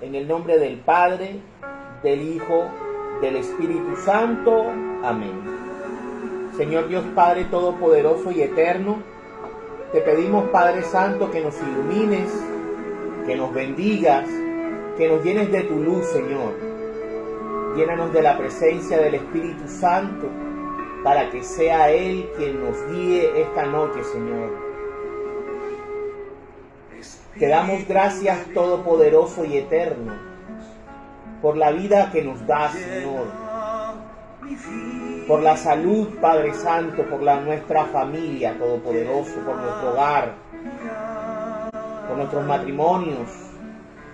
En el nombre del Padre, del Hijo, del Espíritu Santo. Amén. Señor Dios Padre Todopoderoso y Eterno, te pedimos, Padre Santo, que nos ilumines, que nos bendigas, que nos llenes de tu luz, Señor. Llénanos de la presencia del Espíritu Santo, para que sea Él quien nos guíe esta noche, Señor. Te damos gracias, Todopoderoso y Eterno, por la vida que nos das, Señor. Por la salud, Padre Santo, por nuestra familia, Todopoderoso, por nuestro hogar, por nuestros matrimonios,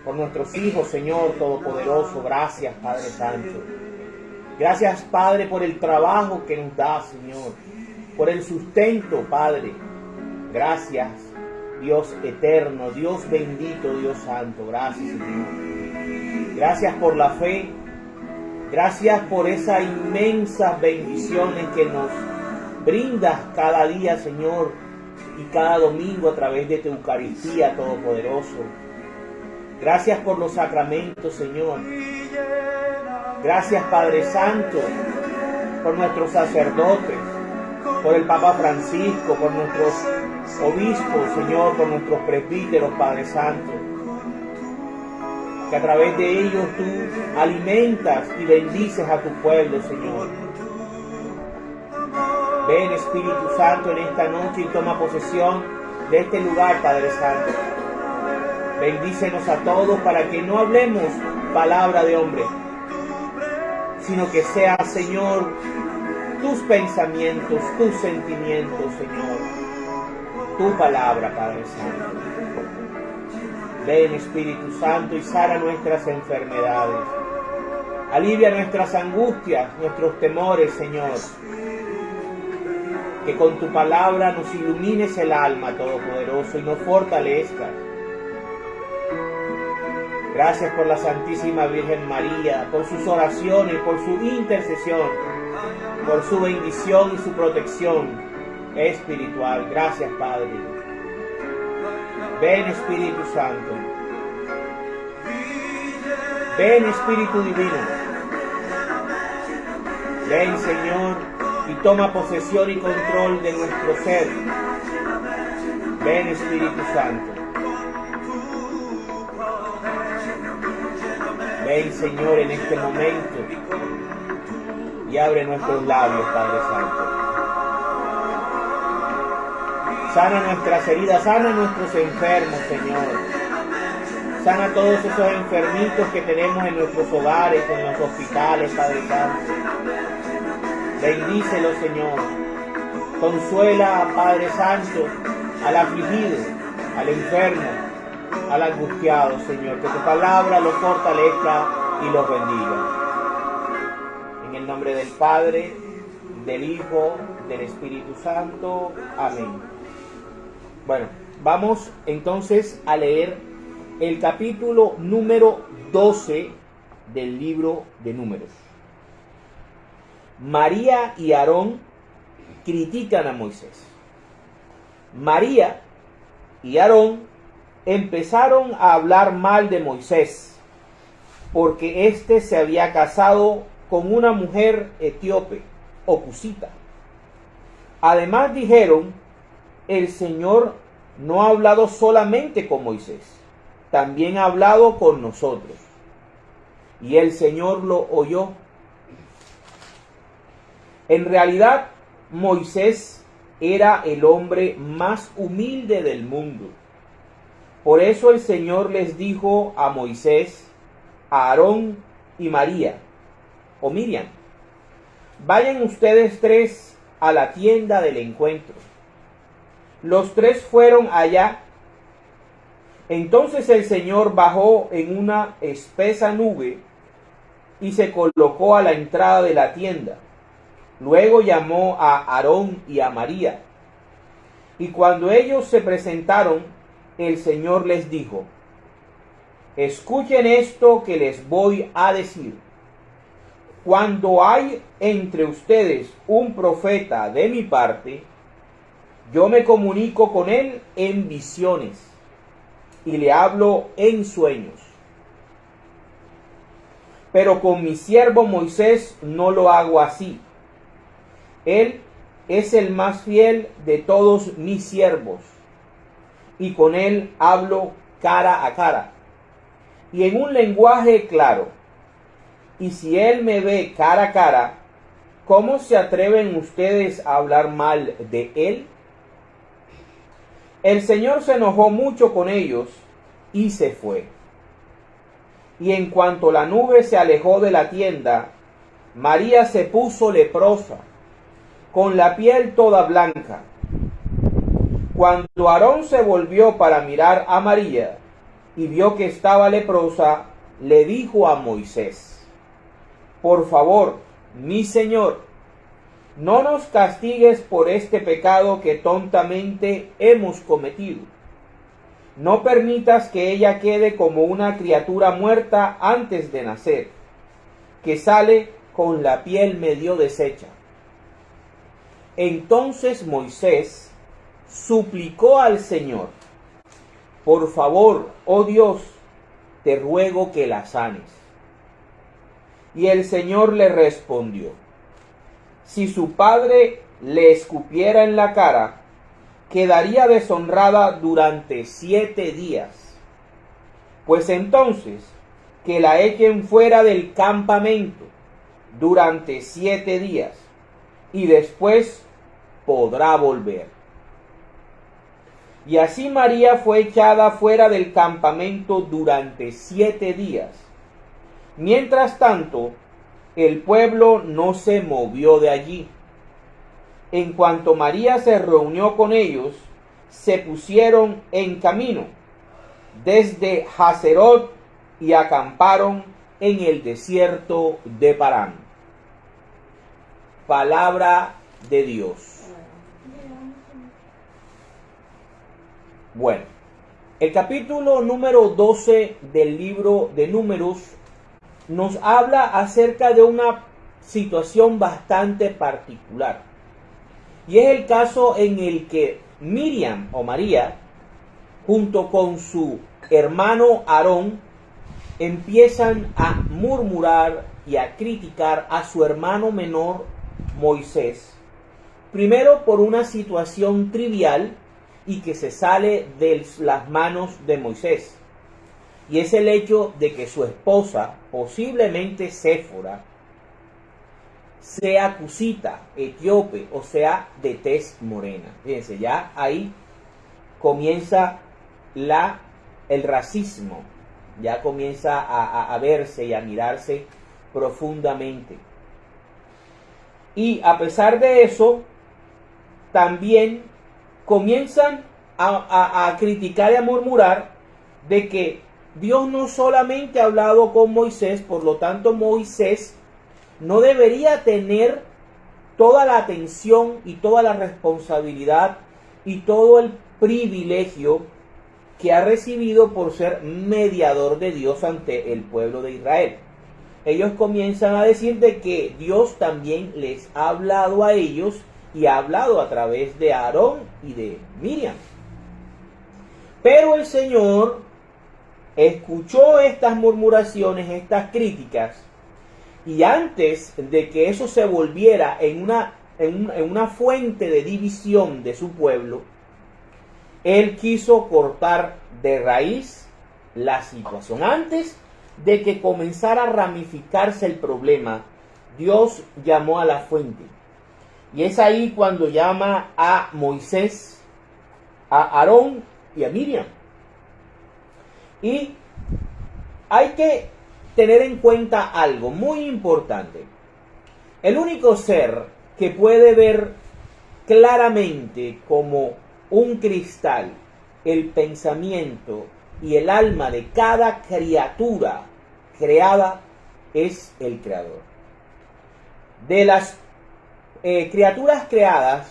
por nuestros hijos, Señor Todopoderoso. Gracias, Padre Santo. Gracias, Padre, por el trabajo que nos da, Señor, por el sustento, Padre. Gracias, Dios eterno, Dios bendito, Dios santo. Gracias, Señor. Gracias por la fe. Gracias por esas inmensas bendiciones que nos brindas cada día, Señor, y cada domingo a través de tu Eucaristía, Todopoderoso. Gracias por los sacramentos, Señor. Gracias, Padre Santo, por nuestros sacerdotes, por el Papa Francisco, por nuestros obispos, Señor, por nuestros presbíteros, Padre Santo, que a través de ellos tú alimentas y bendices a tu pueblo, Señor. Ven, Espíritu Santo, en esta noche y toma posesión de este lugar, Padre Santo. Bendícenos a todos para que no hablemos palabra de hombre, sino que sea, Señor, tus pensamientos, tus sentimientos, Señor, tu palabra, Padre Santo. Ven, Espíritu Santo, y sana nuestras enfermedades. Alivia nuestras angustias, nuestros temores, Señor. Que con tu palabra nos ilumines el alma, Todopoderoso, y nos fortalezcas. Gracias por la Santísima Virgen María, por sus oraciones, por su intercesión, por su bendición y su protección espiritual. Gracias, Padre. Ven, Espíritu Santo. Ven, Espíritu Divino. Ven, Señor, y toma posesión y control de nuestro ser. Ven, Espíritu Santo. Ven, Señor, en este momento y abre nuestros labios, Padre Santo. Sana nuestras heridas, sana nuestros enfermos, Señor. Sana todos esos enfermitos que tenemos en nuestros hogares, en los hospitales, Padre Santo. Bendícelo, Señor. Consuela, Padre Santo, al afligido, al enfermo, al angustiado, Señor. Que tu palabra los fortalezca y los bendiga. En el nombre del Padre, del Hijo, del Espíritu Santo. Amén. Bueno, vamos entonces a leer el capítulo número 12 del libro de Números. María y Aarón critican a Moisés. María y Aarón empezaron a hablar mal de Moisés, porque éste se había casado con una mujer etíope o cusita. Además dijeron: el Señor no ha hablado solamente con Moisés, también ha hablado con nosotros. Y el Señor lo oyó. En realidad, Moisés era el hombre más humilde del mundo. Por eso el Señor les dijo a Moisés, a Aarón y María, o Miriam: vayan ustedes tres a la tienda del encuentro. Los tres fueron allá. Entonces el Señor bajó en una espesa nube y se colocó a la entrada de la tienda. Luego llamó a Aarón y a María. Y cuando ellos se presentaron, el Señor les dijo: escuchen esto que les voy a decir. Cuando hay entre ustedes un profeta de mi parte, yo me comunico con él en visiones y le hablo en sueños. Pero con mi siervo Moisés no lo hago así. Él es el más fiel de todos mis siervos, y con él hablo cara a cara, y en un lenguaje claro. Y si él me ve cara a cara, ¿cómo se atreven ustedes a hablar mal de él? El Señor se enojó mucho con ellos y se fue. Y en cuanto la nube se alejó de la tienda, María se puso leprosa, con la piel toda blanca. Cuando Aarón se volvió para mirar a María y vio que estaba leprosa, le dijo a Moisés: por favor, mi señor, no nos castigues por este pecado que tontamente hemos cometido. No permitas que ella quede como una criatura muerta antes de nacer, que sale con la piel medio deshecha. Entonces Moisés suplicó al Señor: por favor, oh Dios, te ruego que la sanes. Y el Señor le respondió: si su padre le escupiera en la cara, quedaría deshonrada durante 7 días. Pues entonces que la echen fuera del campamento durante 7 días, y después podrá volver. Y así María fue echada fuera del campamento durante 7 días. Mientras tanto, el pueblo no se movió de allí. En cuanto María se reunió con ellos, se pusieron en camino desde Hazerot y acamparon en el desierto de Parán. Palabra de Dios. Bueno, el capítulo número 12 del libro de Números nos habla acerca de una situación bastante particular. Y es el caso en el que Miriam o María, junto con su hermano Aarón, empiezan a murmurar y a criticar a su hermano menor Moisés. Primero por una situación trivial y que se sale de las manos de Moisés. Y es el hecho de que su esposa, posiblemente Séfora, sea cusita, etíope, o sea, de tez morena. Fíjense, ya ahí comienza el racismo, ya comienza a verse y a mirarse profundamente. Y a pesar de eso, también comienzan a criticar y a murmurar de que Dios no solamente ha hablado con Moisés, por lo tanto Moisés no debería tener toda la atención y toda la responsabilidad y todo el privilegio que ha recibido por ser mediador de Dios ante el pueblo de Israel. Ellos comienzan a decir de que Dios también les ha hablado a ellos y ha hablado a través de Aarón y de Miriam. Pero el Señor escuchó estas murmuraciones, estas críticas, y antes de que eso se volviera en una fuente de división de su pueblo, Él quiso cortar de raíz la situación. Antes de que comenzara a ramificarse el problema, Dios llamó a la fuente. Y es ahí cuando llama a Moisés, a Aarón y a Miriam. Y hay que tener en cuenta algo muy importante. El único ser que puede ver claramente como un cristal el pensamiento y el alma de cada criatura creada es el Creador. De las criaturas creadas,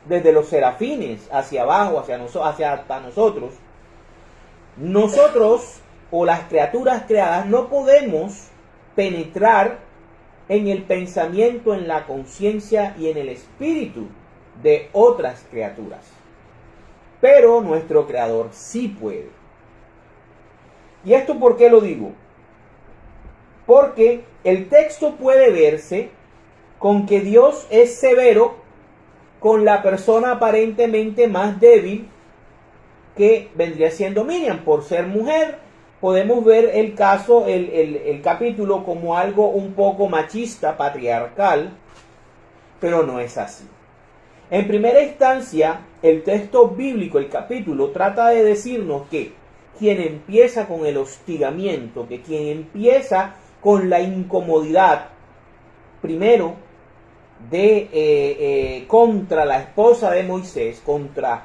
desde los serafines hacia abajo, hacia nosotros o las criaturas creadas no podemos penetrar en el pensamiento, en la conciencia y en el espíritu de otras criaturas. Pero nuestro Creador sí puede. ¿Y esto por qué lo digo? Porque el texto puede verse con que Dios es severo con la persona aparentemente más débil, que vendría siendo Miriam, por ser mujer. Podemos ver el caso, el capítulo como algo un poco machista, patriarcal, pero no es así. En primera instancia, el texto bíblico, el capítulo, trata de decirnos que quien empieza con el hostigamiento, que quien empieza con la incomodidad, primero, contra la esposa de Moisés, contra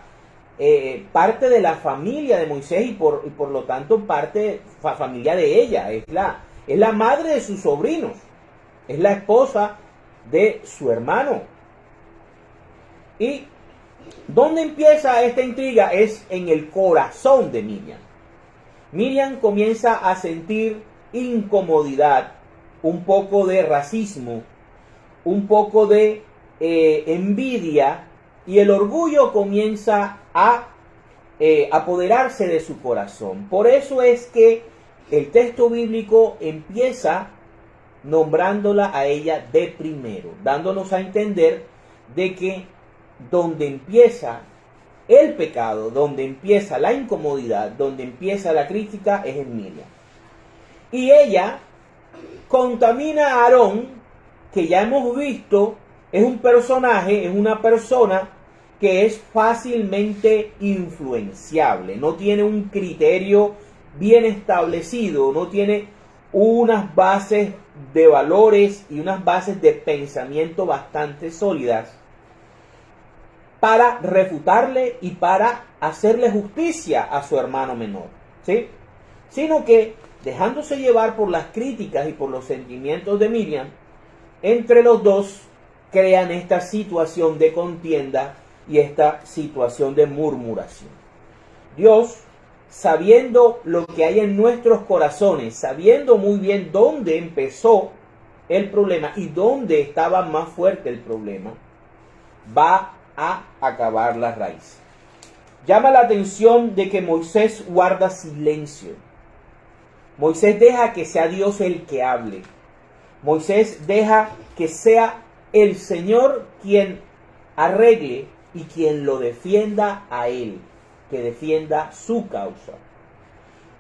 parte de la familia de Moisés y por lo tanto familia de ella, es la madre de sus sobrinos, es la esposa de su hermano. ¿Y dónde empieza esta intriga? Es en el corazón de Miriam. Miriam comienza a sentir incomodidad, un poco de racismo, un poco de envidia, y el orgullo comienza a apoderarse de su corazón. Por eso es que el texto bíblico empieza nombrándola a ella de primero, dándonos a entender de que donde empieza el pecado, donde empieza la incomodidad, donde empieza la crítica, es en Miriam. Y ella contamina a Aarón, que ya hemos visto, es un personaje, es una persona que es fácilmente influenciable, no tiene un criterio bien establecido, no tiene unas bases de valores y unas bases de pensamiento bastante sólidas para refutarle y para hacerle justicia a su hermano menor, ¿sí? Sino que, dejándose llevar por las críticas y por los sentimientos de Miriam, entre los dos crean esta situación de contienda y esta situación de murmuración. Dios, sabiendo lo que hay en nuestros corazones, sabiendo muy bien dónde empezó el problema y dónde estaba más fuerte el problema, va a acabar la raíz. Llama la atención de que Moisés guarda silencio. Moisés deja que sea Dios el que hable. Moisés deja que sea el Señor quien arregle y quien lo defienda a él, que defienda su causa.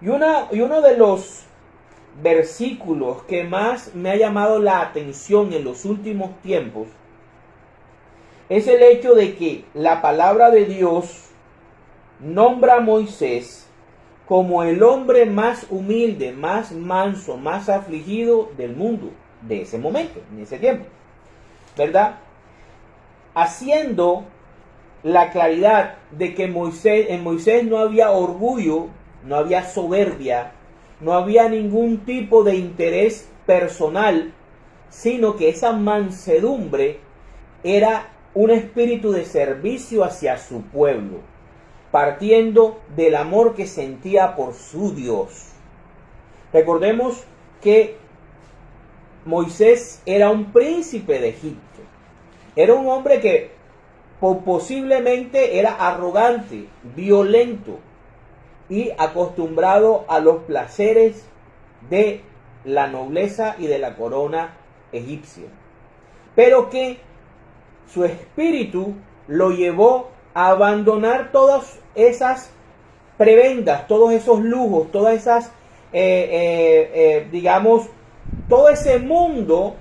Y uno de los versículos que más me ha llamado la atención en los últimos tiempos es el hecho de que la palabra de Dios nombra a Moisés como el hombre más humilde, más manso, más afligido del mundo de ese momento, en ese tiempo, ¿verdad? Haciendo la claridad de que en Moisés no había orgullo, no había soberbia, no había ningún tipo de interés personal, sino que esa mansedumbre era un espíritu de servicio hacia su pueblo, partiendo del amor que sentía por su Dios. Recordemos que Moisés era un príncipe de Egipto. Era un hombre que posiblemente era arrogante, violento y acostumbrado a los placeres de la nobleza y de la corona egipcia. Pero que su espíritu lo llevó a abandonar todas esas prebendas, todos esos lujos, todas esas, digamos, todo ese mundo,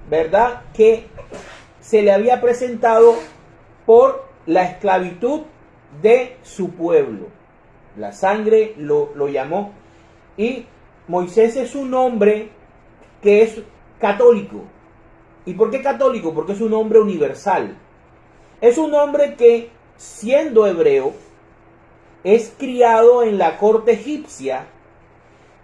¿verdad?, que se le había presentado por la esclavitud de su pueblo. La sangre lo llamó. Y Moisés es un hombre que es católico. ¿Y por qué católico? Porque es un hombre universal. Es un hombre que, siendo hebreo, es criado en la corte egipcia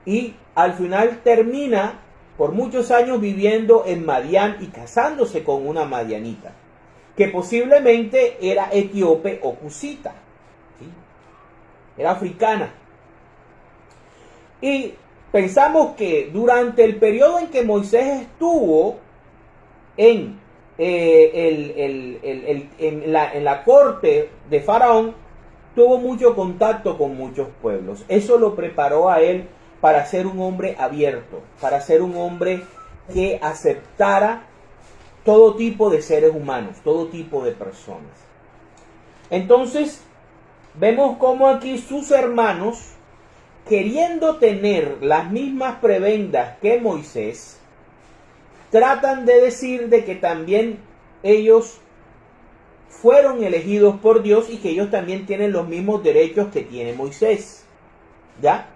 y al final termina por muchos años viviendo en Madián y casándose con una madianita, que posiblemente era etíope o cusita, ¿sí? Era africana. Y pensamos que durante el periodo en que Moisés estuvo en la corte de Faraón, tuvo mucho contacto con muchos pueblos. Eso lo preparó a él para ser un hombre abierto, para ser un hombre que aceptara todo tipo de seres humanos, todo tipo de personas. Entonces, vemos cómo aquí sus hermanos, queriendo tener las mismas prebendas que Moisés, tratan de decir de que también ellos fueron elegidos por Dios y que ellos también tienen los mismos derechos que tiene Moisés. ¿Ya?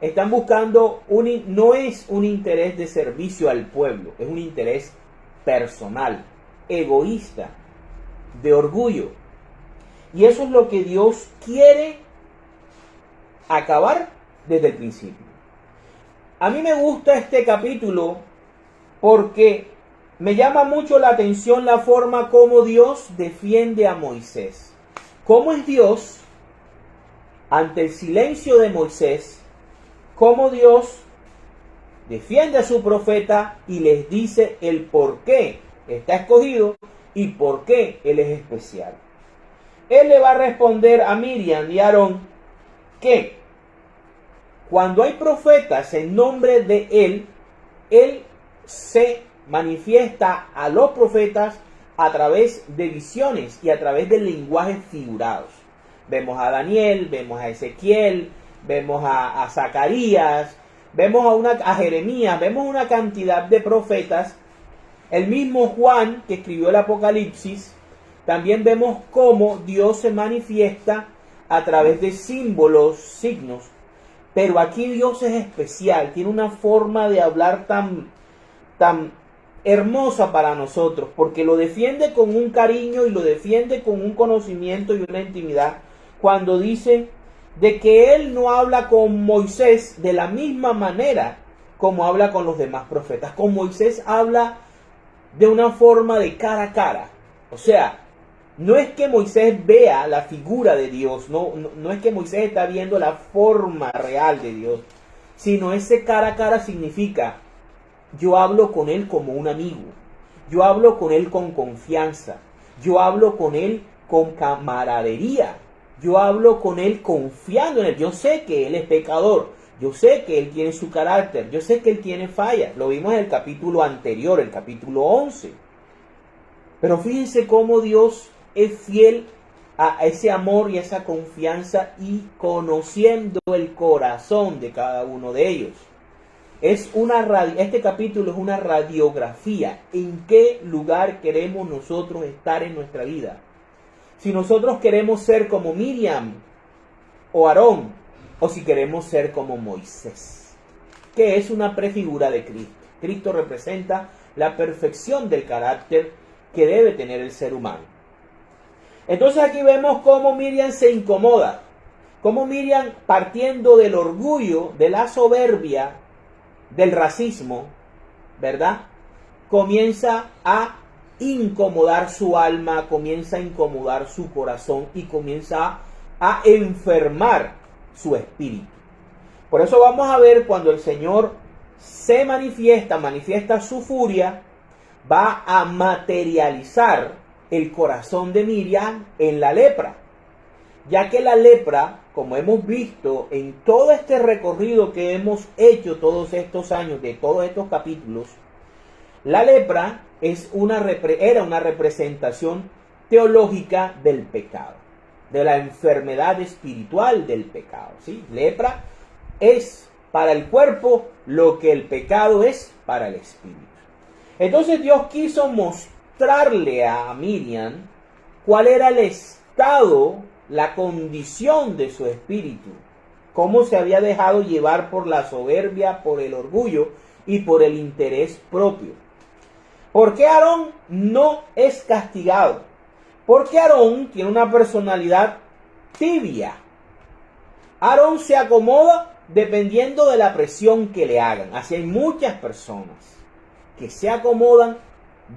Están buscando, no es un interés de servicio al pueblo, es un interés personal, egoísta, de orgullo. Y eso es lo que Dios quiere acabar desde el principio. A mí me gusta este capítulo porque me llama mucho la atención la forma como Dios defiende a Moisés. ¿Cómo es Dios ante el silencio de Moisés? ¿Cómo Dios defiende a su profeta y les dice el por qué está escogido y por qué él es especial? Él le va a responder a Miriam y Aarón que cuando hay profetas en nombre de él se manifiesta a los profetas a través de visiones y a través de lenguajes figurados. Vemos a Daniel, vemos a Ezequiel, vemos a Zacarías, vemos a Jeremías, vemos una cantidad de profetas. El mismo Juan, que escribió el Apocalipsis, también vemos cómo Dios se manifiesta a través de símbolos, signos. Pero aquí Dios es especial, tiene una forma de hablar tan hermosa para nosotros, porque lo defiende con un cariño y lo defiende con un conocimiento y una intimidad, cuando dice de que él no habla con Moisés de la misma manera como habla con los demás profetas. Con Moisés habla de una forma de cara a cara. O sea, no es que Moisés vea la figura de Dios, no es que Moisés está viendo la forma real de Dios, sino ese cara a cara significa: yo hablo con él como un amigo, yo hablo con él con confianza, yo hablo con él con camaradería, yo hablo con él confiando en él. Yo sé que él es pecador, yo sé que él tiene su carácter, yo sé que él tiene fallas. Lo vimos en el capítulo anterior, el capítulo 11. Pero fíjense cómo Dios es fiel a ese amor y a esa confianza, y conociendo el corazón de cada uno de ellos. Este capítulo es una radiografía en qué lugar queremos nosotros estar en nuestra vida. Si nosotros queremos ser como Miriam o Aarón, o si queremos ser como Moisés, que es una prefigura de Cristo. Cristo representa la perfección del carácter que debe tener el ser humano. Entonces aquí vemos cómo Miriam se incomoda, cómo Miriam, partiendo del orgullo, de la soberbia, del racismo, ¿verdad?, comienza a incomodar su alma, comienza a incomodar su corazón y comienza a enfermar su espíritu. Por eso vamos a ver cuando el Señor se manifiesta su furia, va a materializar el corazón de Miriam en la lepra, ya que la lepra, como hemos visto en todo este recorrido que hemos hecho todos estos años, de todos estos capítulos, la lepra era una representación teológica del pecado, de la enfermedad espiritual del pecado, ¿sí? Lepra es para el cuerpo lo que el pecado es para el espíritu. Entonces Dios quiso mostrarle a Miriam cuál era el estado, la condición de su espíritu, cómo se había dejado llevar por la soberbia, por el orgullo y por el interés propio. ¿Por qué Aarón no es castigado? Porque Aarón tiene una personalidad tibia. Aarón se acomoda dependiendo de la presión que le hagan. Así hay muchas personas que se acomodan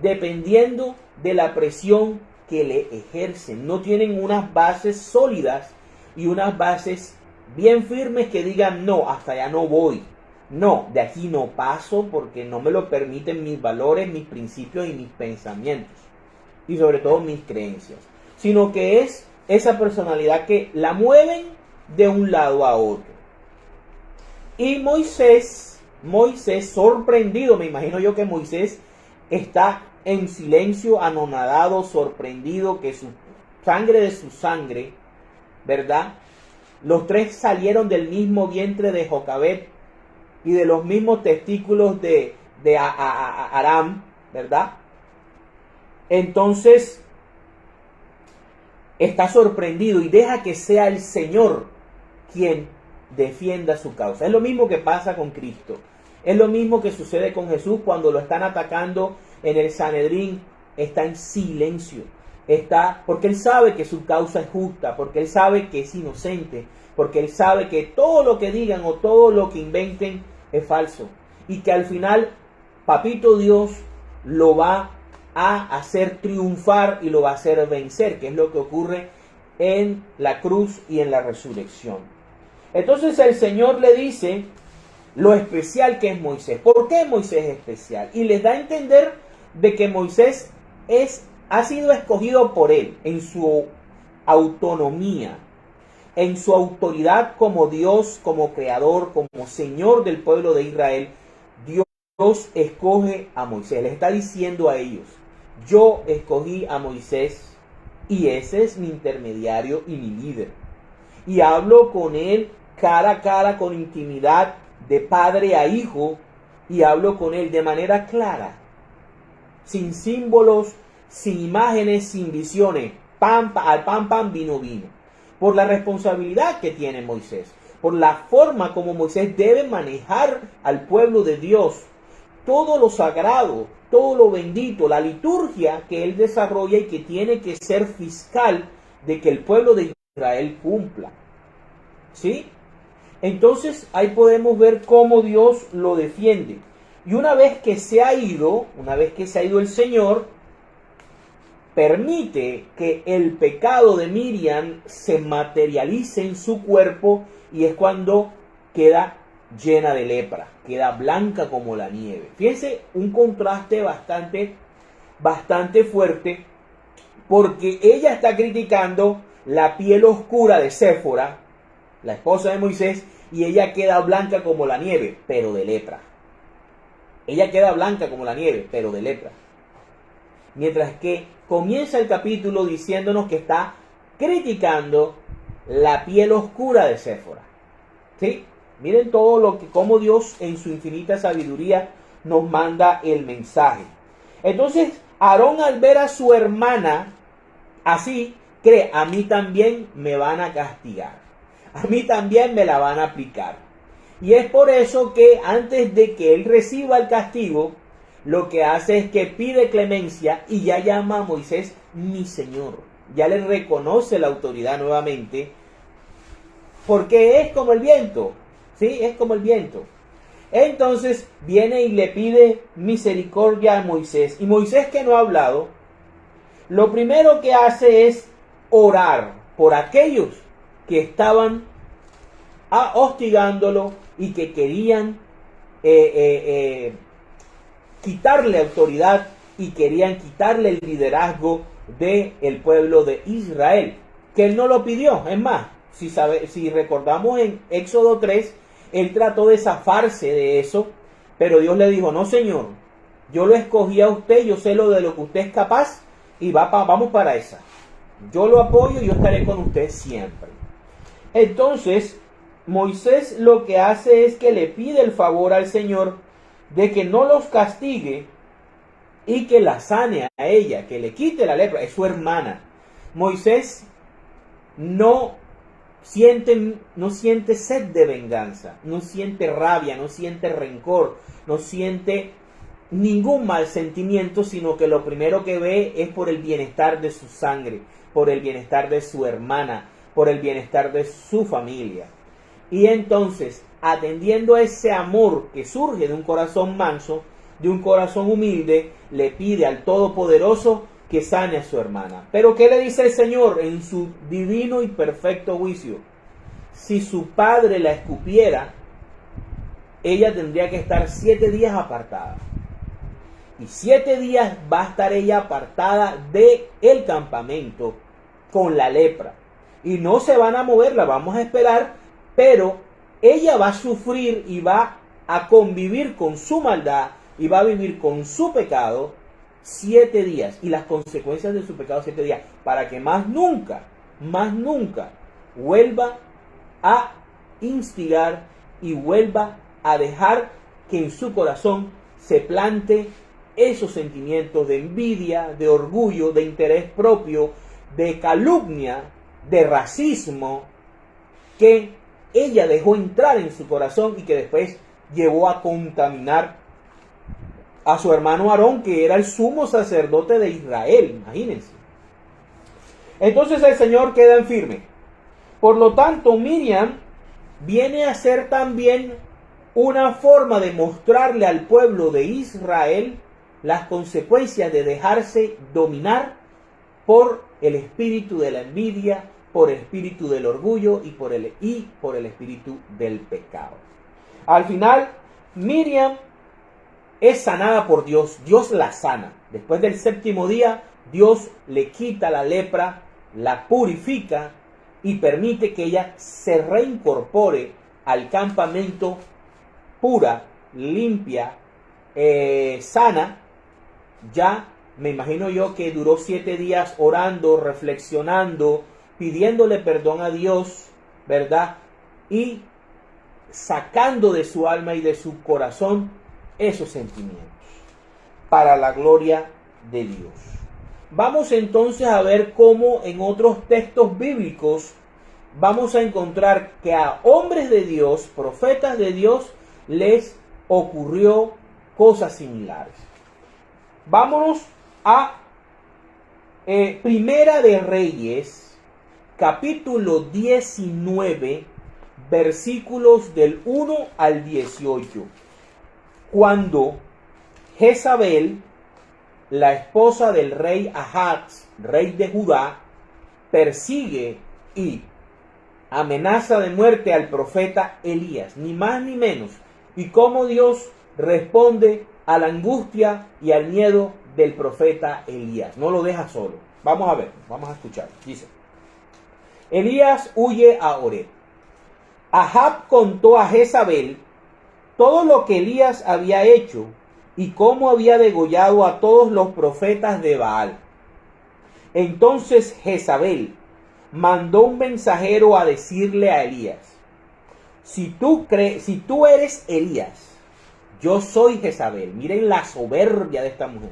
dependiendo de la presión que le ejercen. No tienen unas bases sólidas y unas bases bien firmes que digan: no, hasta allá no voy. No, de aquí no paso porque no me lo permiten mis valores, mis principios y mis pensamientos. Y sobre todo mis creencias. Sino que es esa personalidad que la mueven de un lado a otro. Y Moisés sorprendido, me imagino yo que Moisés está en silencio, anonadado, sorprendido, que su sangre de su sangre, ¿verdad? Los tres salieron del mismo vientre de Jocabed y de los mismos testículos de Aram, ¿verdad? Entonces, está sorprendido y deja que sea el Señor quien defienda su causa. Es lo mismo que pasa con Cristo. Es lo mismo que sucede con Jesús cuando lo están atacando en el Sanedrín. Está en silencio. Porque él sabe que su causa es justa, porque él sabe que es inocente, porque él sabe que todo lo que digan o todo lo que inventen es falso. Y que al final, Papito Dios lo va a hacer triunfar y lo va a hacer vencer, que es lo que ocurre en la cruz y en la resurrección. Entonces el Señor le dice lo especial que es Moisés. ¿Por qué Moisés es especial? Y les da a entender de que Moisés ha sido escogido por él en su autonomía, en su autoridad como Dios, como creador, como Señor del pueblo de Israel. Dios escoge a Moisés. Les está diciendo a ellos: yo escogí a Moisés y ese es mi intermediario y mi líder. Y hablo con él cara a cara, con intimidad, de padre a hijo, y hablo con él de manera clara, sin símbolos, sin imágenes, sin visiones. Al pan, vino. Por la responsabilidad que tiene Moisés, por la forma como Moisés debe manejar al pueblo de Dios, todo lo sagrado, todo lo bendito, la liturgia que él desarrolla y que tiene que ser fiscal de que el pueblo de Israel cumpla. ¿Sí? Entonces ahí podemos ver cómo Dios lo defiende. Y una vez que se ha ido el Señor, permite que el pecado de Miriam se materialice en su cuerpo y es cuando queda llena de lepra, queda blanca como la nieve. Fíjense, un contraste bastante fuerte, porque ella está criticando la piel oscura de Séfora, la esposa de Moisés, y ella queda blanca como la nieve, pero de lepra. Ella queda blanca como la nieve, pero de lepra. Mientras que comienza el capítulo diciéndonos que está criticando la piel oscura de Séfora. ¿Sí? Miren cómo Dios en su infinita sabiduría nos manda el mensaje. Entonces, Aarón, al ver a su hermana así, cree: a mí también me van a castigar, a mí también me la van a aplicar. Y es por eso que antes de que él reciba el castigo, lo que hace es que pide clemencia y ya llama a Moisés mi Señor. Ya le reconoce la autoridad nuevamente, porque es como el viento. ¿Sí? Es como el viento. Entonces viene y le pide misericordia a Moisés. Y Moisés, que no ha hablado, lo primero que hace es orar por aquellos que estaban hostigándolo y que querían quitarle autoridad y querían quitarle el liderazgo del pueblo de Israel, que él no lo pidió. Es más, si recordamos en Éxodo 3, él trató de zafarse de eso, pero Dios le dijo: no, Señor, yo lo escogí a usted, yo sé lo que usted es capaz y vamos para esa. Yo lo apoyo y yo estaré con usted siempre. Entonces, Moisés lo que hace es que le pide el favor al Señor de que no los castigue y que la sane a ella, que le quite la lepra. Es su hermana. Moisés no siente sed de venganza, no siente rabia, no siente rencor, no siente ningún mal sentimiento, sino que lo primero que ve es por el bienestar de su sangre, por el bienestar de su hermana, por el bienestar de su familia. Y entonces, atendiendo a ese amor que surge de un corazón manso, de un corazón humilde, le pide al Todopoderoso que sane a su hermana. Pero ¿qué le dice el Señor en su divino y perfecto juicio? Si su padre la escupiera, ella tendría que estar 7 días apartada. Y 7 días va a estar ella apartada del campamento con la lepra. Y no se van a mover, la vamos a esperar, pero ella va a sufrir y va a convivir con su maldad y va a vivir con su pecado 7 días y las consecuencias de su pecado 7 días, para que más nunca vuelva a instigar y vuelva a dejar que en su corazón se plante esos sentimientos de envidia, de orgullo, de interés propio, de calumnia, de racismo, que ella dejó entrar en su corazón y que después llevó a contaminar a su hermano Aarón, que era el sumo sacerdote de Israel, imagínense. Entonces el Señor queda en firme. Por lo tanto, Miriam viene a ser también una forma de mostrarle al pueblo de Israel las consecuencias de dejarse dominar por el espíritu de la envidia, por el espíritu del orgullo y por el espíritu del pecado. Al final, Miriam es sanada por Dios. Dios la sana. Después del 7º día, Dios le quita la lepra, la purifica y permite que ella se reincorpore al campamento pura, limpia, sana. Ya me imagino yo que duró 7 días orando, reflexionando, pidiéndole perdón a Dios, ¿verdad? Y sacando de su alma y de su corazón esos sentimientos para la gloria de Dios. Vamos entonces a ver cómo en otros textos bíblicos vamos a encontrar que a hombres de Dios, profetas de Dios, les ocurrió cosas similares. Vámonos a Primera de Reyes, capítulo 19, versículos del 1 al 18. Cuando Jezabel, la esposa del rey Ahaz, rey de Judá, persigue y amenaza de muerte al profeta Elías, ni más ni menos, y cómo Dios responde a la angustia y al miedo del profeta Elías. No lo deja solo. Vamos a ver, vamos a escuchar. Dice: Elías huye a Oreb. Ahab contó a Jezabel todo lo que Elías había hecho y cómo había degollado a todos los profetas de Baal. Entonces Jezabel mandó un mensajero a decirle a Elías: si tú eres Elías, yo soy Jezabel. Miren la soberbia de esta mujer.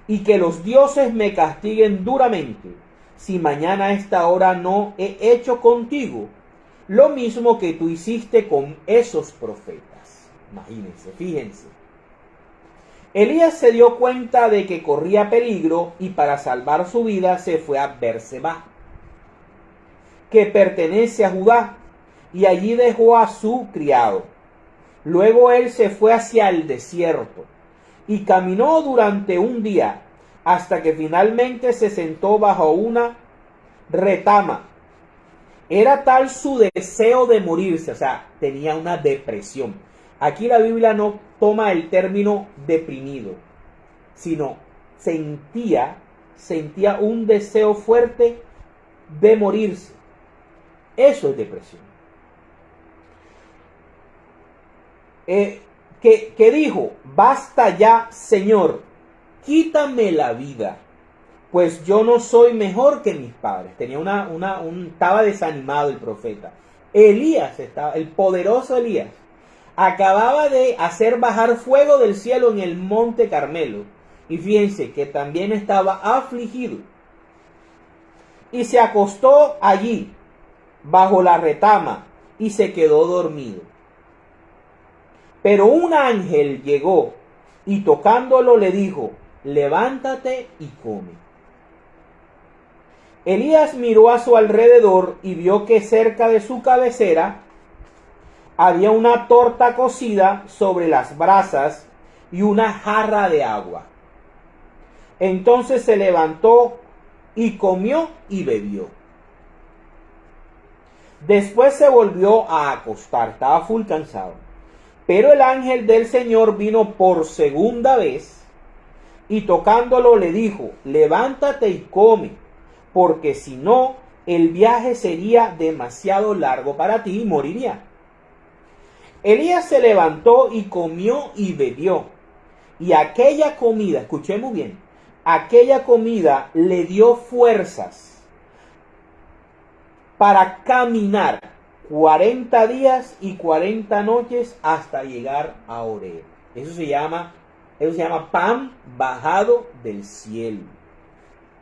Y que los dioses me castiguen duramente si mañana a esta hora no he hecho contigo lo mismo que tú hiciste con esos profetas. Imagínense, fíjense. Elías se dio cuenta de que corría peligro y para salvar su vida se fue a Berseba, que pertenece a Judá, y allí dejó a su criado. Luego él se fue hacia el desierto y caminó durante un día hasta que finalmente se sentó bajo una retama. Era tal su deseo de morirse, o sea, tenía una depresión. Aquí la Biblia no toma el término deprimido, sino sentía un deseo fuerte de morirse. Eso es depresión. Que dijo: basta ya, Señor, quítame la vida, pues yo no soy mejor que mis padres. Estaba desanimado el profeta. El poderoso Elías, acababa de hacer bajar fuego del cielo en el monte Carmelo. Y fíjense que también estaba afligido. Y se acostó allí, bajo la retama, y se quedó dormido. Pero un ángel llegó y tocándolo le dijo: levántate y come. Elías miró a su alrededor y vio que cerca de su cabecera había una torta cocida sobre las brasas y una jarra de agua. Entonces se levantó y comió y bebió. Después se volvió a acostar, estaba full cansado. Pero el ángel del Señor vino por segunda vez y tocándolo le dijo: levántate y come, porque si no, el viaje sería demasiado largo para ti y moriría. Elías se levantó y comió y bebió. Y aquella comida, escuchemos bien, aquella comida le dio fuerzas para caminar 40 días y 40 noches hasta llegar a Horeb. Eso se llama pan bajado del cielo.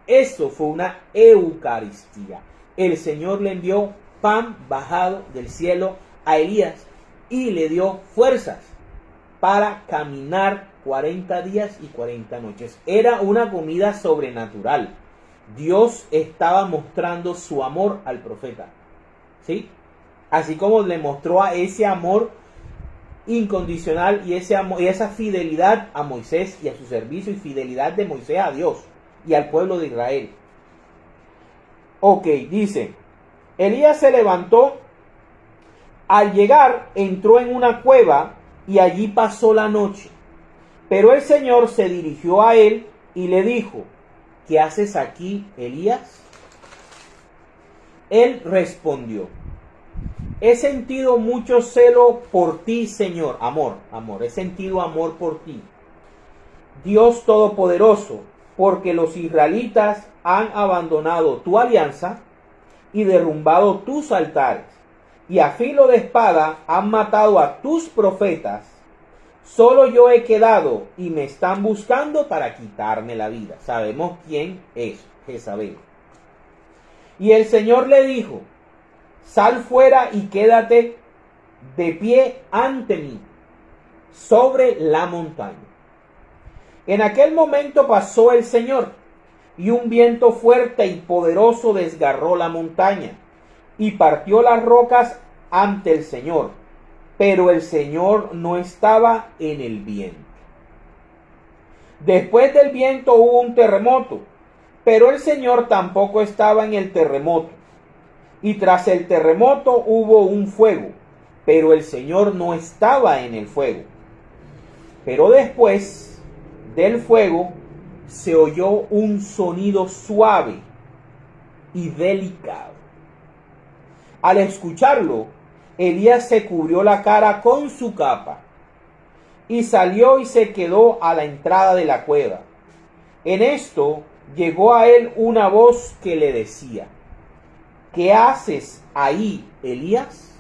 Eso fue una Eucaristía. El Señor le envió pan bajado del cielo a Elías y le dio fuerzas para caminar 40 días y 40 noches. Era una comida sobrenatural. Dios estaba mostrando su amor al profeta, ¿sí? Así como le mostró a ese amor incondicional y ese amor y esa fidelidad a Moisés y a su servicio, y fidelidad de Moisés a Dios y al pueblo de Israel. Ok, dice, Elías se levantó, al llegar entró en una cueva y allí pasó la noche. Pero el Señor se dirigió a él y le dijo, ¿qué haces aquí, Elías? Él respondió, he sentido mucho celo por ti, Señor. Amor, he sentido amor por ti, Dios Todopoderoso, porque los israelitas han abandonado tu alianza y derrumbado tus altares, y a filo de espada han matado a tus profetas. Solo yo he quedado y me están buscando para quitarme la vida. Sabemos quién es Jezabel. Y el Señor le dijo, sal fuera y quédate de pie ante mí sobre la montaña. En aquel momento pasó el Señor, y un viento fuerte y poderoso desgarró la montaña y partió las rocas ante el Señor, pero el Señor no estaba en el viento. Después del viento hubo un terremoto, pero el Señor tampoco estaba en el terremoto. Y tras el terremoto hubo un fuego, pero el Señor no estaba en el fuego. Pero después del fuego se oyó un sonido suave y delicado. Al escucharlo, Elías se cubrió la cara con su capa y salió y se quedó a la entrada de la cueva. En esto llegó a él una voz que le decía, ¿qué haces ahí, Elías?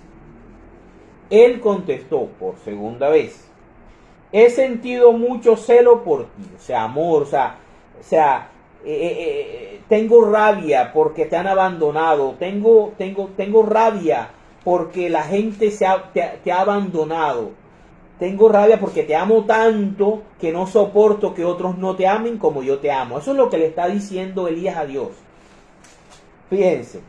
Él contestó por segunda vez, he sentido mucho celo por ti, o sea, amor, tengo rabia porque te han abandonado, tengo rabia porque la gente te ha abandonado, tengo rabia porque te amo tanto que no soporto que otros no te amen como yo te amo. Eso es lo que le está diciendo Elías a Dios. Fíjense.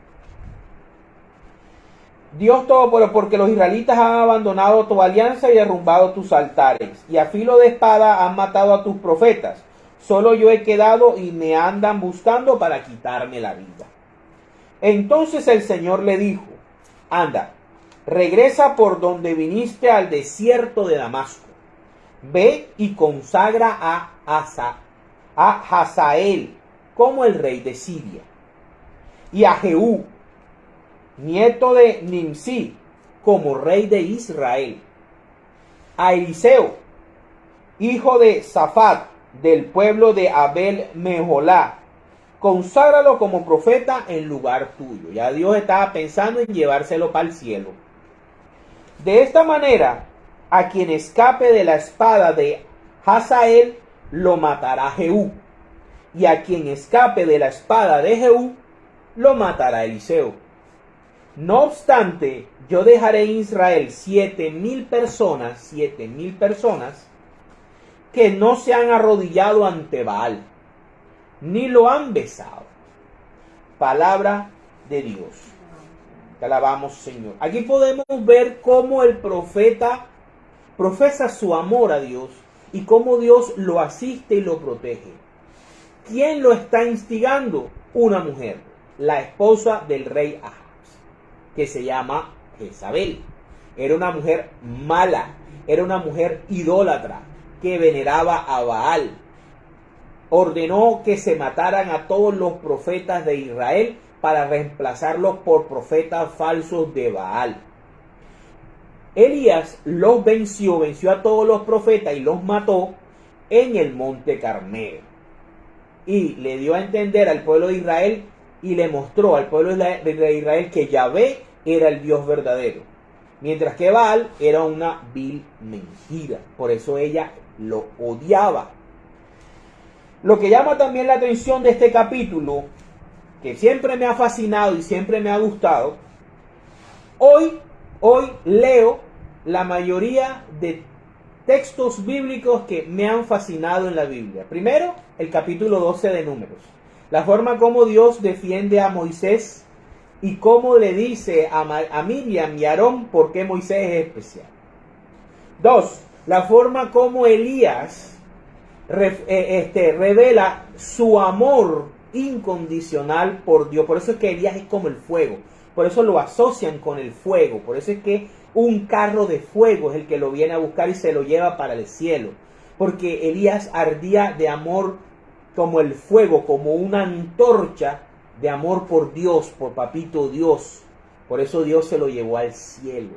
Dios todo, porque los israelitas han abandonado tu alianza y derrumbado tus altares, y a filo de espada han matado a tus profetas. Solo yo he quedado y me andan buscando para quitarme la vida. Entonces el Señor le dijo, anda, regresa por donde viniste al desierto de Damasco. Ve y consagra a Hazael como el rey de Siria, y a Jehú, nieto de Nimsi, como rey de Israel, a Eliseo, hijo de Safat, del pueblo de Abel Meholá, conságralo como profeta en lugar tuyo. Ya Dios estaba pensando en llevárselo para el cielo. De esta manera, a quien escape de la espada de Hazael, lo matará Jehú, y a quien escape de la espada de Jehú, lo matará Eliseo. No obstante, yo dejaré en Israel 7,000 personas, que no se han arrodillado ante Baal, ni lo han besado. Palabra de Dios. Te alabamos, Señor. Aquí podemos ver cómo el profeta profesa su amor a Dios y cómo Dios lo asiste y lo protege. ¿Quién lo está instigando? Una mujer, la esposa del rey Ahab, que se llama Jezabel. Era una mujer mala, era una mujer idólatra que veneraba a Baal. Ordenó que se mataran a todos los profetas de Israel para reemplazarlos por profetas falsos de Baal. Elías los venció a todos los profetas y los mató en el monte Carmelo. Y le dio a entender al pueblo de Israel y le mostró al pueblo de Israel que Yahvé era el Dios verdadero, mientras que Baal era una vil mentira. Por eso ella lo odiaba. Lo que llama también la atención de este capítulo, que siempre me ha fascinado y siempre me ha gustado, hoy leo la mayoría de textos bíblicos que me han fascinado en la Biblia. Primero, el capítulo 12 de Números. La forma como Dios defiende a Moisés y cómo le dice a Miriam y Aarón por qué Moisés es especial. Dos, la forma como Elías revela su amor incondicional por Dios. Por eso es que Elías es como el fuego. Por eso lo asocian con el fuego. Por eso es que un carro de fuego es el que lo viene a buscar y se lo lleva para el cielo. Porque Elías ardía de amor como el fuego, como una antorcha de amor por Dios, por papito Dios. Por eso Dios se lo llevó al cielo.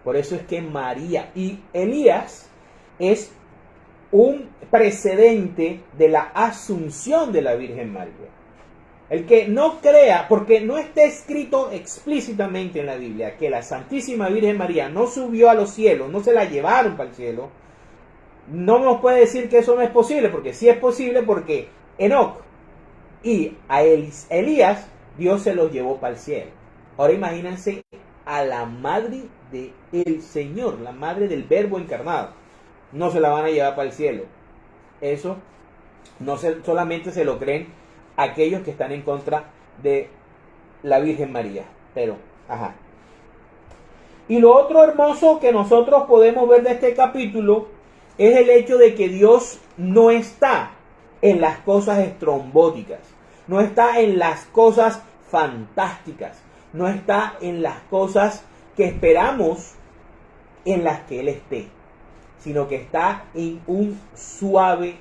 Por eso es que María y Elías es un precedente de la asunción de la Virgen María. El que no crea, porque no está escrito explícitamente en la Biblia que la Santísima Virgen María no subió a los cielos, no se la llevaron para el cielo, no nos puede decir que eso no es posible, porque sí es posible, porque Enoc y a Elías Dios se los llevó para el cielo. Ahora imagínense a la madre del Señor, la madre del Verbo encarnado, no se la van a llevar para el cielo. Eso solamente se lo creen aquellos que están en contra de la Virgen María. Pero, Y lo otro hermoso que nosotros podemos ver de este capítulo es el hecho de que Dios no está en las cosas estrombóticas, no está en las cosas fantásticas, no está en las cosas que esperamos en las que Él esté, sino que está en un suave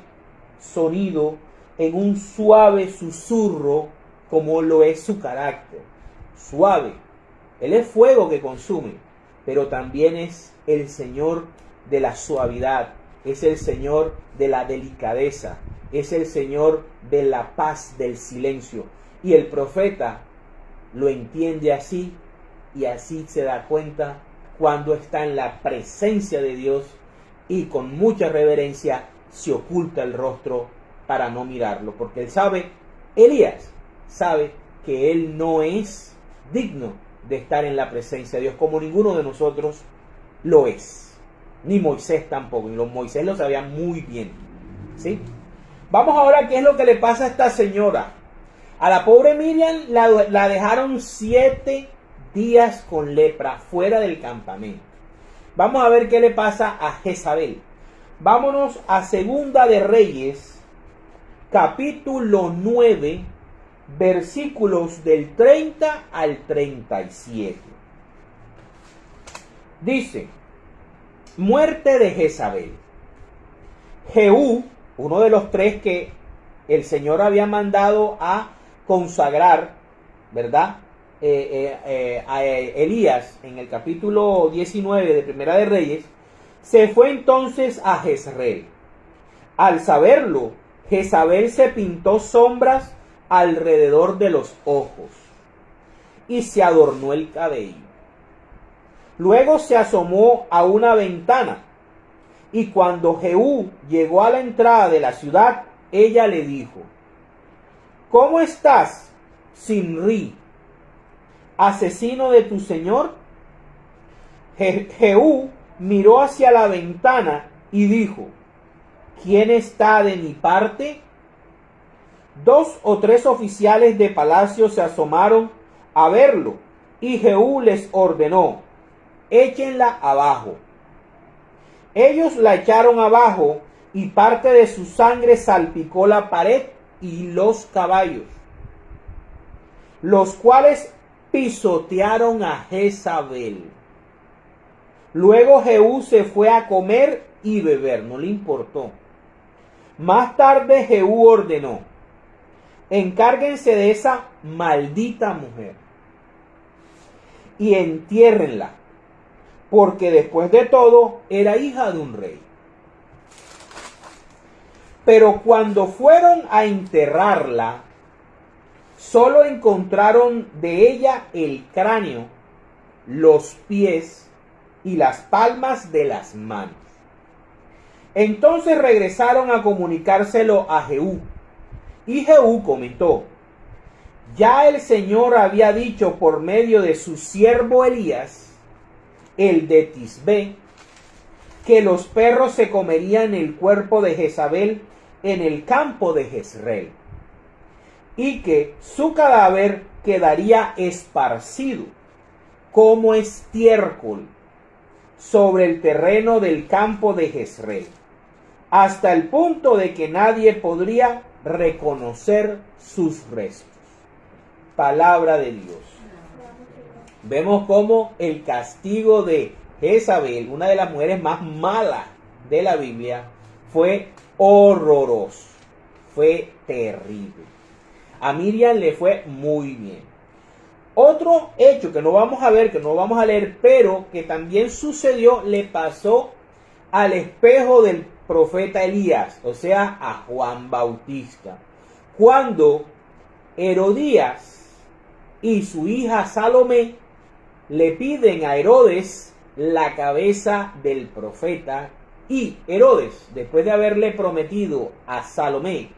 sonido, en un suave susurro, como lo es su carácter. Suave. Él es fuego que consume, pero también es el Señor de la suavidad, es el Señor de la delicadeza, es el Señor de la paz, del silencio. Y el profeta lo entiende así, y así se da cuenta cuando está en la presencia de Dios y con mucha reverencia se oculta el rostro para no mirarlo, porque él sabe, Elías sabe que él no es digno de estar en la presencia de Dios, como ninguno de nosotros lo es, ni Moisés tampoco, y Moisés lo sabía muy bien, ¿sí? Vamos ahora a qué es lo que le pasa a esta señora. A la pobre Miriam la dejaron 7 días con lepra fuera del campamento. Vamos a ver qué le pasa a Jezabel. Vámonos a Segunda de Reyes, capítulo 9, versículos del 30 al 37. Dice: muerte de Jezabel. Jehú, uno de los 3 que el Señor había mandado a consagrar, ¿verdad? A Elías en el capítulo 19 de Primera de Reyes, se fue entonces a Jezreel. Al saberlo, Jezabel se pintó sombras alrededor de los ojos y se adornó el cabello. Luego se asomó a una ventana, y cuando Jehú llegó a la entrada de la ciudad, ella le dijo: ¿cómo estás, Zimri, asesino de tu señor? Jehú miró hacia la ventana y dijo: ¿quién está de mi parte? 2 o 3 oficiales de palacio se asomaron a verlo, y Jehú les ordenó: échenla abajo. Ellos la echaron abajo, y parte de su sangre salpicó la pared y los caballos, los cuales pisotearon a Jezabel. Luego Jehú se fue a comer y beber, no le importó. Más tarde Jehú ordenó: encárguense de esa maldita mujer y entiérrenla, porque después de todo era hija de un rey. Pero cuando fueron a enterrarla, solo encontraron de ella el cráneo, los pies y las palmas de las manos. Entonces regresaron a comunicárselo a Jehú. Y Jehú comentó: ya el Señor había dicho por medio de su siervo Elías, el de Tisbé, que los perros se comerían el cuerpo de Jezabel en el campo de Jezreel, y que su cadáver quedaría esparcido como estiércol sobre el terreno del campo de Jezreel, hasta el punto de que nadie podría reconocer sus restos. Palabra de Dios. Vemos cómo el castigo de Jezabel, una de las mujeres más malas de la Biblia, fue horroroso, fue terrible. A Miriam le fue muy bien. Otro hecho que no vamos a ver, que no vamos a leer, pero que también sucedió, le pasó al espejo del profeta Elías, o sea, a Juan Bautista, cuando Herodías y su hija Salomé le piden a Herodes la cabeza del profeta, y Herodes, después de haberle prometido a Salomé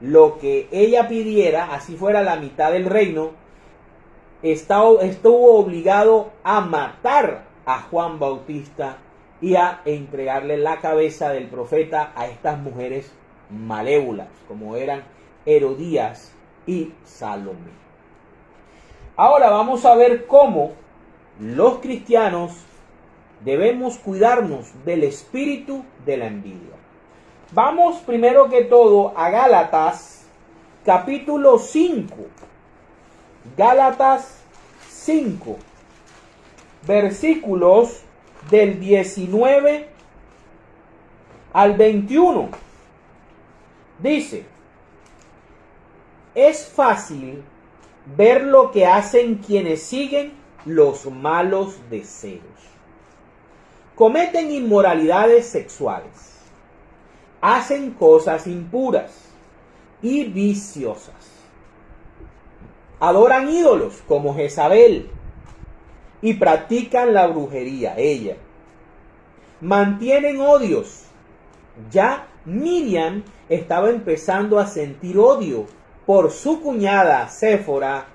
lo que ella pidiera, así fuera la mitad del reino, estuvo obligado a matar a Juan Bautista y a entregarle la cabeza del profeta a estas mujeres malévolas, como eran Herodías y Salomé. Ahora vamos a ver cómo los cristianos debemos cuidarnos del espíritu de la envidia. Vamos primero que todo a Gálatas capítulo 5. Gálatas 5, versículos del 19 al 21. Dice: es fácil ver lo que hacen quienes siguen los malos deseos. Cometen inmoralidades sexuales, hacen cosas impuras y viciosas, adoran ídolos como Jezabel y practican la brujería, ella. Mantienen odios. Ya Miriam estaba empezando a sentir odio por su cuñada Séfora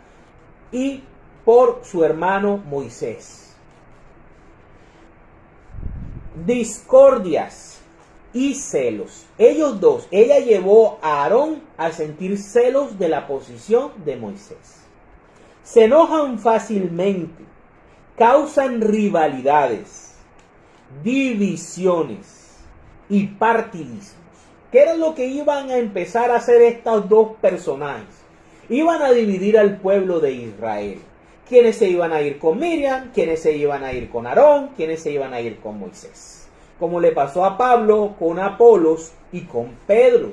y por su hermano Moisés. Discordias y celos. Ellos dos, ella llevó a Aarón a sentir celos de la posición de Moisés. Se enojan fácilmente, causan rivalidades, divisiones y partidismos. ¿Qué era lo que iban a empezar a hacer estos dos personajes? Iban a dividir al pueblo de Israel. ¿Quiénes se iban a ir con Miriam? ¿Quiénes se iban a ir con Aarón? ¿Quiénes se iban a ir con Moisés? Como le pasó a Pablo con Apolos y con Pedro.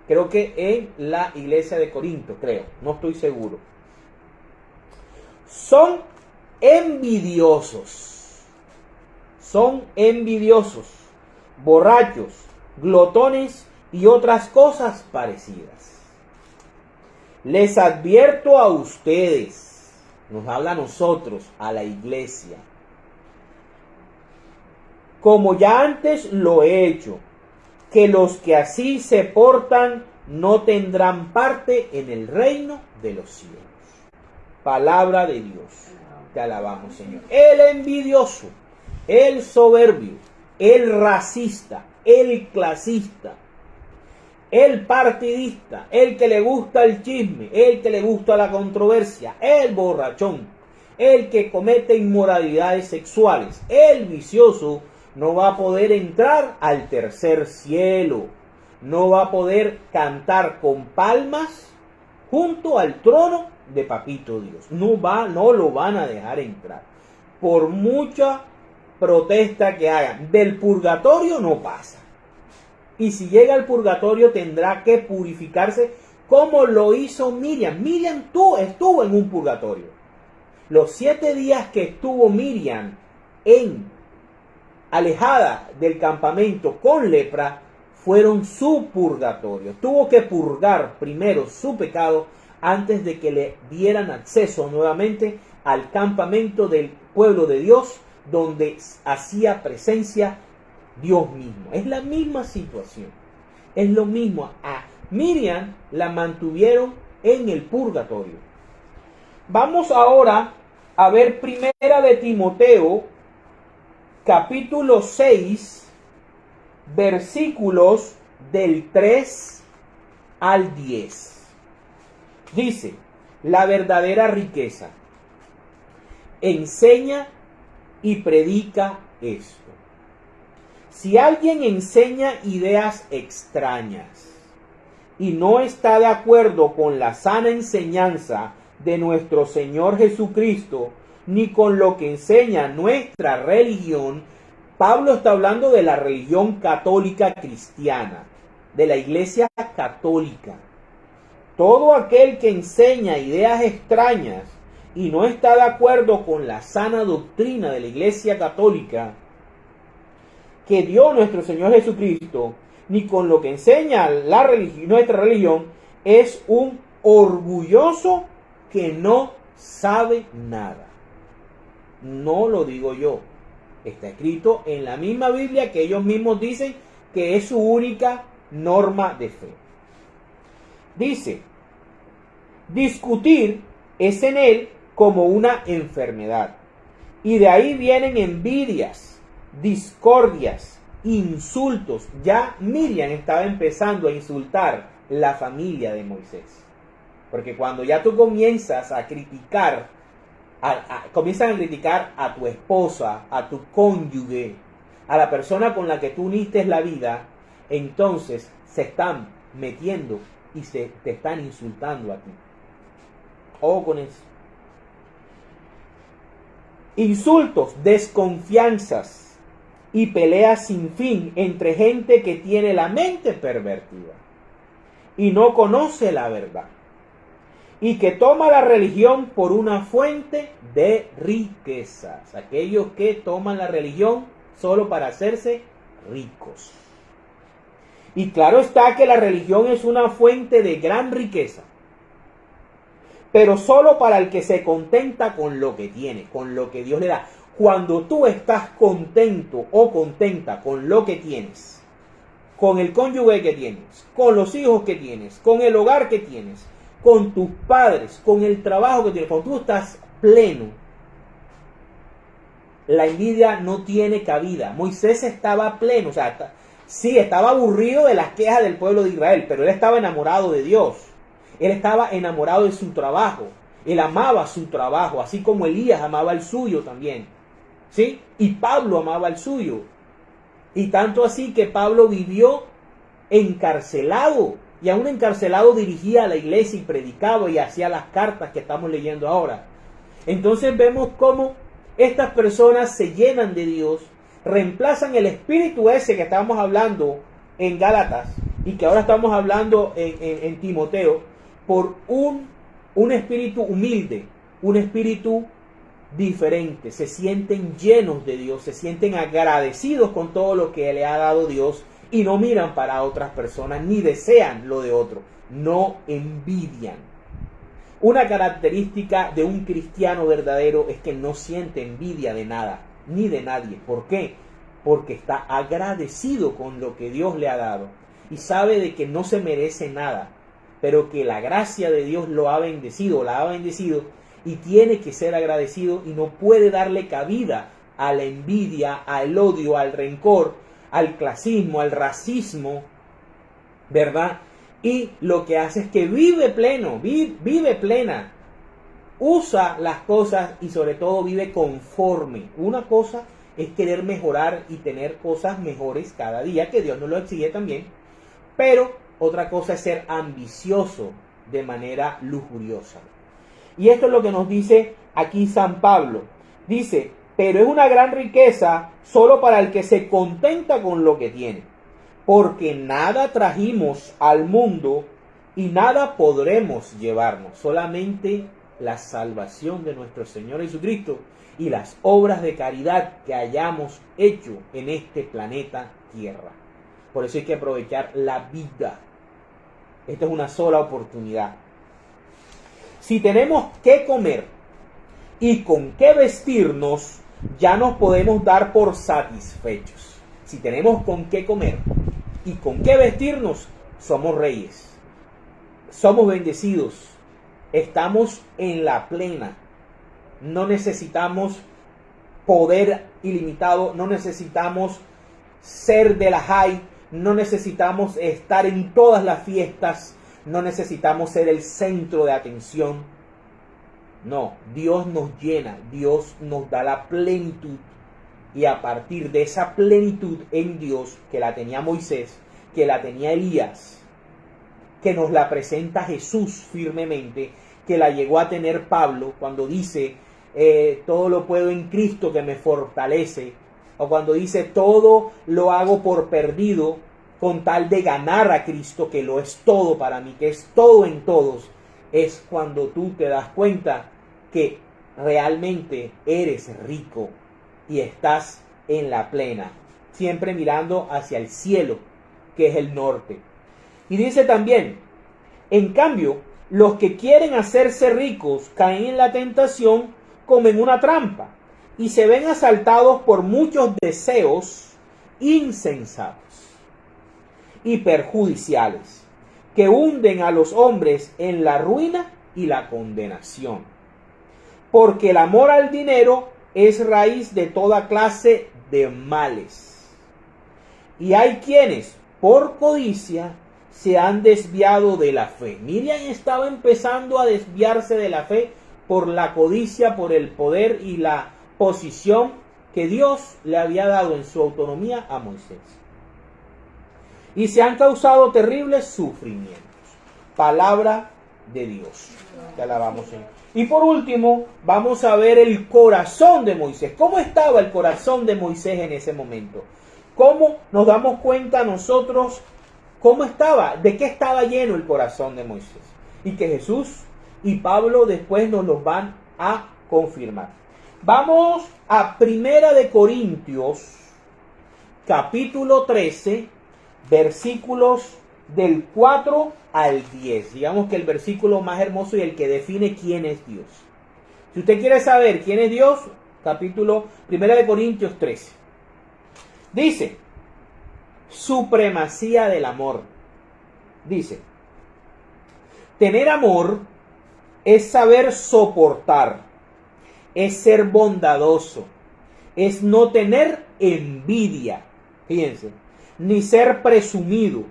Creo que en la iglesia de Corinto, no estoy seguro. Son envidiosos, borrachos, glotones y otras cosas parecidas. Les advierto a ustedes, nos habla a nosotros, a la iglesia, como ya antes lo he hecho, que los que así se portan no tendrán parte en el reino de los cielos. Palabra de Dios. Te alabamos, Señor. El envidioso, el soberbio, el racista, el clasista, el partidista, el que le gusta el chisme, el que le gusta la controversia, el borrachón, el que comete inmoralidades sexuales, el vicioso, no va a poder entrar al tercer cielo, no va a poder cantar con palmas junto al trono de Papito Dios. No lo van a dejar entrar. Por mucha protesta que hagan, del purgatorio no pasa. Y si llega al purgatorio tendrá que purificarse como lo hizo Miriam. Miriam estuvo en un purgatorio. Los 7 días que estuvo Miriam alejada del campamento con lepra, fueron su purgatorio. Tuvo que purgar primero su pecado antes de que le dieran acceso nuevamente al campamento del pueblo de Dios, donde hacía presencia Dios mismo. Es la misma situación. Es lo mismo. A Miriam la mantuvieron en el purgatorio. Vamos ahora a ver Primera de Timoteo, capítulo 6, versículos del 3 al 10. Dice, la verdadera riqueza. Enseña y predica esto. Si alguien enseña ideas extrañas y no está de acuerdo con la sana enseñanza de nuestro Señor Jesucristo, ni con lo que enseña nuestra religión, Pablo está hablando de la religión católica cristiana, de la Iglesia católica. Todo aquel que enseña ideas extrañas y no está de acuerdo con la sana doctrina de la Iglesia católica que dio nuestro Señor Jesucristo, ni con lo que enseña nuestra religión, es un orgulloso que no sabe nada. No lo digo yo. Está escrito en la misma Biblia que ellos mismos dicen que es su única norma de fe. Dice, discutir es en él como una enfermedad. Y de ahí vienen envidias, discordias, insultos. Ya Miriam estaba empezando a insultar la familia de Moisés. Porque cuando ya tú comienzas a criticar, comienzan a criticar a tu esposa, a tu cónyuge, a la persona con la que tú uniste la vida, entonces se están metiendo y te están insultando a ti. Ojo con eso. Insultos, desconfianzas y peleas sin fin entre gente que tiene la mente pervertida y no conoce la verdad, y que toma la religión por una fuente de riquezas. Aquellos que toman la religión solo para hacerse ricos. Y claro está que la religión es una fuente de gran riqueza, pero solo para el que se contenta con lo que tiene, con lo que Dios le da. Cuando tú estás contento o contenta con lo que tienes, con el cónyuge que tienes, con los hijos que tienes, con el hogar que tienes, con tus padres, con el trabajo que tienes, cuando tú estás pleno, la envidia no tiene cabida. Moisés estaba pleno, o sea, sí, estaba aburrido de las quejas del pueblo de Israel, pero él estaba enamorado de Dios. Él estaba enamorado de su trabajo. Él amaba su trabajo, así como Elías amaba el suyo también. ¿Sí? Y Pablo amaba el suyo. Y tanto así que Pablo vivió encarcelado. Y aún encarcelado dirigía a la iglesia y predicaba y hacía las cartas que estamos leyendo ahora. Entonces vemos cómo estas personas se llenan de Dios, reemplazan el espíritu ese que estábamos hablando en Gálatas y que ahora estamos hablando en Timoteo, por un espíritu humilde, un espíritu diferente. Se sienten llenos de Dios, se sienten agradecidos con todo lo que le ha dado Dios y no miran para otras personas ni desean lo de otro, no envidian. Una característica de un cristiano verdadero es que no siente envidia de nada ni de nadie. ¿Por qué? Porque está agradecido con lo que Dios le ha dado y sabe de que no se merece nada, pero que la gracia de Dios lo ha bendecido, la ha bendecido, y tiene que ser agradecido y no puede darle cabida a la envidia, al odio, al rencor, al clasismo, al racismo, ¿verdad? Y lo que hace es que vive pleno, vive plena, usa las cosas y sobre todo vive conforme. Una cosa es querer mejorar y tener cosas mejores cada día, que Dios nos lo exige también, pero otra cosa es ser ambicioso de manera lujuriosa. Y esto es lo que nos dice aquí San Pablo. Dice, pero es una gran riqueza solo para el que se contenta con lo que tiene. Porque nada trajimos al mundo y nada podremos llevarnos. Solamente la salvación de nuestro Señor Jesucristo y las obras de caridad que hayamos hecho en este planeta Tierra. Por eso hay que aprovechar la vida. Esta es una sola oportunidad. Si tenemos que comer y con qué vestirnos, ya nos podemos dar por satisfechos. Si tenemos con qué comer y con qué vestirnos, somos reyes. Somos bendecidos. Estamos en la plena. No necesitamos poder ilimitado. No necesitamos ser de la high. No necesitamos estar en todas las fiestas. No necesitamos ser el centro de atención. No, Dios nos llena. Dios nos da la plenitud. Y a partir de esa plenitud en Dios, que la tenía Moisés, que la tenía Elías, que nos la presenta Jesús firmemente, que la llegó a tener Pablo cuando dice, todo lo puedo en Cristo que me fortalece, o cuando dice, todo lo hago por perdido con tal de ganar a Cristo, que lo es todo para mí, que es todo en todos. Es cuando tú te das cuenta que realmente eres rico y estás en la plena, siempre mirando hacia el cielo, que es el norte. Y dice también, en cambio, los que quieren hacerse ricos caen en la tentación como en una trampa y se ven asaltados por muchos deseos insensatos y perjudiciales que hunden a los hombres en la ruina y la condenación. Porque el amor al dinero es raíz de toda clase de males. Y hay quienes, por codicia, se han desviado de la fe. Miriam estaba empezando a desviarse de la fe por la codicia, por el poder y la posición que Dios le había dado en su autonomía a Moisés. Y se han causado terribles sufrimientos. Palabra de Dios. Te alabamos, Señor. Y por último, vamos a ver el corazón de Moisés. ¿Cómo estaba el corazón de Moisés en ese momento? ¿Cómo nos damos cuenta nosotros cómo estaba, de qué estaba lleno el corazón de Moisés? Y que Jesús y Pablo después nos los van a confirmar. Vamos a 1 de Corintios, capítulo 13, versículos del 4 al 10. Digamos que el versículo más hermoso y el que define quién es Dios. Si usted quiere saber quién es Dios, capítulo 1 de Corintios 13. Dice, supremacía del amor. Dice, tener amor es saber soportar, es ser bondadoso, es no tener envidia, fíjense, ni ser presumido,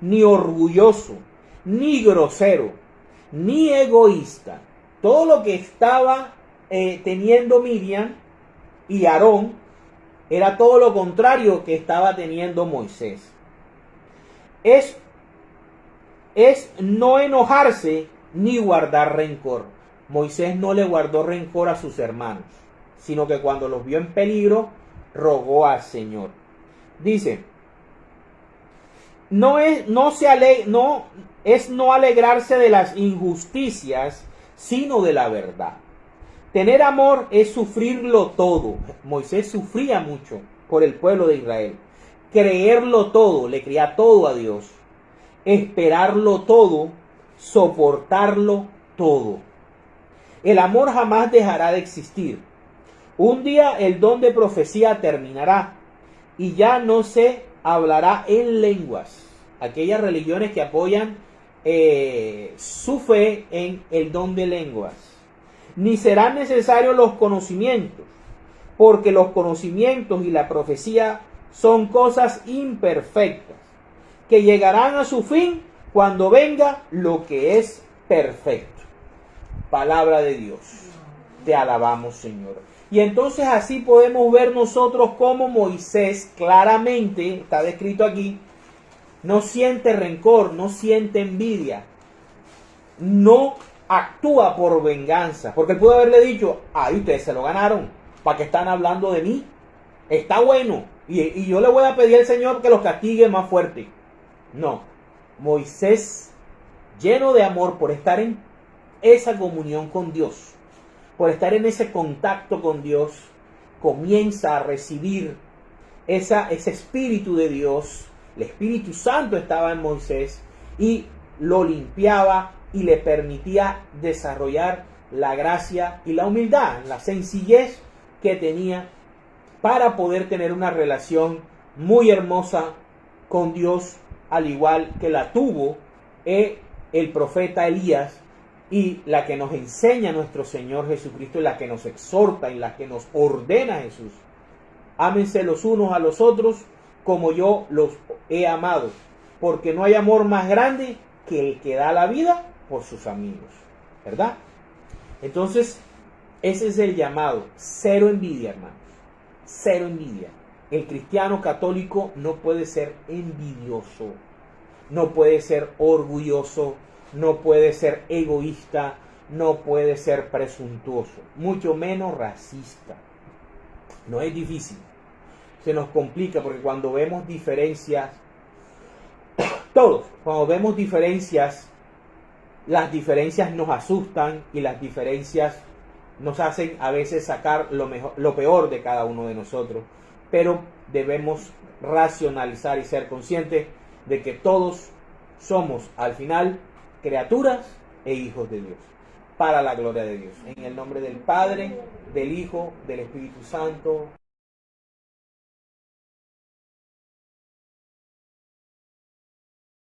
ni orgulloso, ni grosero, ni egoísta. Todo lo que estaba teniendo Miriam y Aarón era todo lo contrario que estaba teniendo Moisés. Es no enojarse ni guardar rencor. Moisés no le guardó rencor a sus hermanos, sino que cuando los vio en peligro, rogó al Señor. Dice, no alegrarse de las injusticias, sino de la verdad. Tener amor es sufrirlo todo. Moisés sufría mucho por el pueblo de Israel. Creerlo todo, le creía todo a Dios. Esperarlo todo, soportarlo todo. El amor jamás dejará de existir. Un día el don de profecía terminará y ya no se hablará en lenguas. Aquellas religiones que apoyan su fe en el don de lenguas. Ni serán necesarios los conocimientos, porque los conocimientos y la profecía son cosas imperfectas, que llegarán a su fin cuando venga lo que es perfecto. Palabra de Dios. Te alabamos, Señor. Y entonces así podemos ver nosotros cómo Moisés claramente, está descrito aquí, no siente rencor, no siente envidia, no actúa por venganza, porque él pudo haberle dicho, ay, ustedes se lo ganaron, ¿para qué están hablando de mí? Está bueno, y yo le voy a pedir al Señor que los castigue más fuerte. No, Moisés, lleno de amor por estar en esa comunión con Dios, por estar en ese contacto con Dios, comienza a recibir ese espíritu de Dios. El Espíritu Santo estaba en Moisés y lo limpiaba y le permitía desarrollar la gracia y la humildad, la sencillez que tenía para poder tener una relación muy hermosa con Dios, al igual que la tuvo el profeta Elías, y la que nos enseña nuestro Señor Jesucristo, y la que nos exhorta y la que nos ordena Jesús. Ámense los unos a los otros como yo los he amado, porque no hay amor más grande que el que da la vida por sus amigos, ¿verdad? Entonces, ese es el llamado. Cero envidia, hermanos. Cero envidia. El cristiano católico no puede ser envidioso, no puede ser orgulloso, no puede ser egoísta, no puede ser presuntuoso, mucho menos racista. No es difícil. Se nos complica porque cuando vemos diferencias, cuando vemos diferencias, las diferencias nos asustan y las diferencias nos hacen a veces sacar lo peor de cada uno de nosotros. Pero debemos racionalizar y ser conscientes de que todos somos al final criaturas e hijos de Dios, para la gloria de Dios. En el nombre del Padre, del Hijo, del Espíritu Santo.